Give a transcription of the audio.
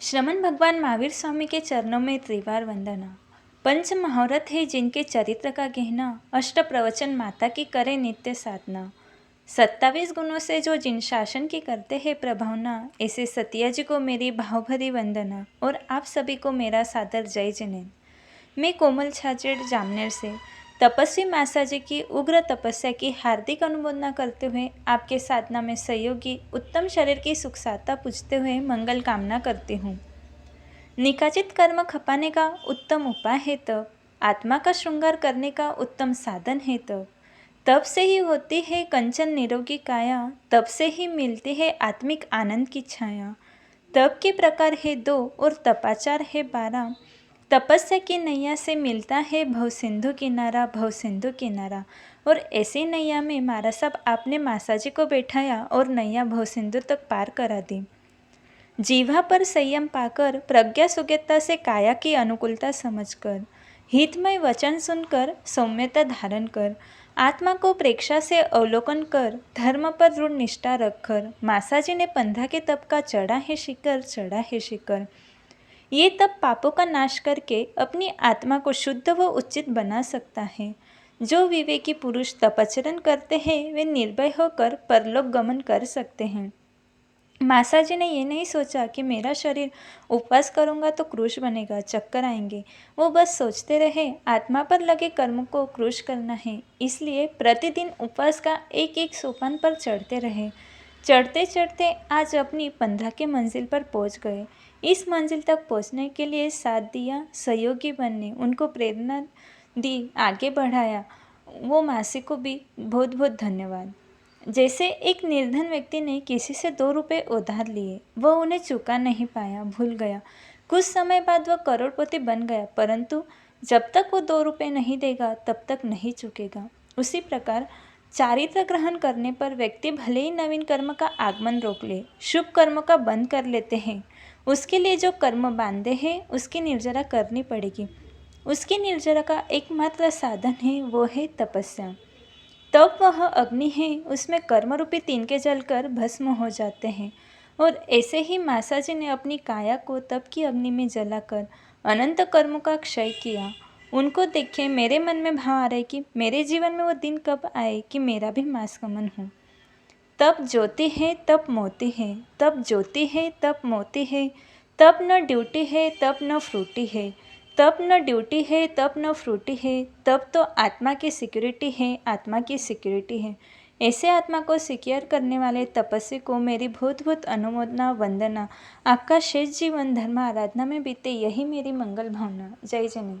श्रमण भगवान महावीर स्वामी के चरणों में त्रिवार वंदना। पंच महारथ है जिनके चरित्र का गहना, अष्ट प्रवचन माता की करे नित्य साधना। 27 गुणों से जो जिन शासन की करते हैं प्रभावना, ऐसे सतिया जी को मेरी भावभरी वंदना और आप सभी को मेरा सादर जय जनेन। मैं कोमल छाछेड़ जामनेर से तपस्वी मासा जी की उग्र तपस्या की हार्दिक अनुमोदना करते हुए आपके साधना में सहयोगी उत्तम शरीर की सुख साधता पूछते हुए मंगल कामना करती हूँ। निकाचित कर्म खपाने का उत्तम उपाय है तप, आत्मा का श्रृंगार करने का उत्तम साधन है तप। तप से ही होती है कंचन निरोगी काया, तप से ही मिलती है आत्मिक आनंद की छाया। तप के प्रकार है 2 और तपाचार है 12। तपस्या की नैया से मिलता है भवसिंधु किनारा, भवसिंधु किनारा। और ऐसी नैया में मारा साहब आपने मासा जी को बैठाया और नैया भवसिंधु तक पार करा दी। जीवा पर संयम पाकर, प्रज्ञा सुगेता से काया की अनुकूलता समझकर, हितमय वचन सुनकर सौम्यता धारण कर, आत्मा को प्रेक्षा से अवलोकन कर, धर्म पर दृढ़ निष्ठा रखकर, मासा जी ने 15 के तप का चढ़ा है शिखर, चढ़ा है शिखर। ये तप पापों का नाश करके अपनी आत्मा को शुद्ध व उचित बना सकता है। जो विवेकी पुरुष तपचरण करते हैं वे निर्भय होकर परलोक गमन कर सकते हैं। मासा जी ने ये नहीं सोचा कि मेरा शरीर उपवास करूँगा तो क्रूश बनेगा, चक्कर आएंगे। वो बस सोचते रहे आत्मा पर लगे कर्म को क्रूश करना है, इसलिए प्रतिदिन उपवास का एक एक सोपान पर चढ़ते रहे। चढ़ते चढ़ते आज अपनी 15 के मंजिल पर पहुंच गए। इस मंजिल तक पहुंचने के लिए साथ दिया, सहयोगी बनने, उनको प्रेरणा दी, आगे बढ़ाया, वो मासी को भी बहुत बहुत धन्यवाद। जैसे एक निर्धन व्यक्ति ने किसी से 2 रुपये उधार लिए, वह उन्हें चुका नहीं पाया, भूल गया। कुछ समय बाद वह करोड़पति बन गया, परंतु जब तक वो 2 रुपये नहीं देगा तब तक नहीं चुकेगा। उसी प्रकार चारित्र ग्रहण करने पर व्यक्ति भले ही नवीन कर्म का आगमन रोक ले, शुभ कर्म का बंद कर लेते हैं, उसके लिए जो कर्म बांधे हैं उसकी निर्जरा करनी पड़ेगी। उसकी निर्जरा का एकमात्र साधन है, वो है तपस्या। तब वह अग्नि है, उसमें कर्म रूपी तिनके जलकर भस्म हो जाते हैं। और ऐसे ही मासा जी ने अपनी काया को तप की अग्नि में जलाकर अनंत कर्मों का क्षय किया। उनको देखे मेरे मन में भाव आ रहा है कि मेरे जीवन में वो दिन कब आए कि मेरा भी मास गमन हो। तप ज्योति है, तप मोती है, तप ज्योति है, तप मोती है, तप न ड्यूटी है, तप न फ्रूटी है, तब न ड्यूटी है, तब न फ्रूटी है, तब तो आत्मा की सिक्योरिटी है, आत्मा की सिक्योरिटी है। ऐसे आत्मा को सिक्योर करने वाले तपस्वी को मेरी बहुत बहुत अनुमोदना, वंदना। आपका शेष जीवन धर्म आराधना में बीते, यही मेरी मंगल भावना। जय जय।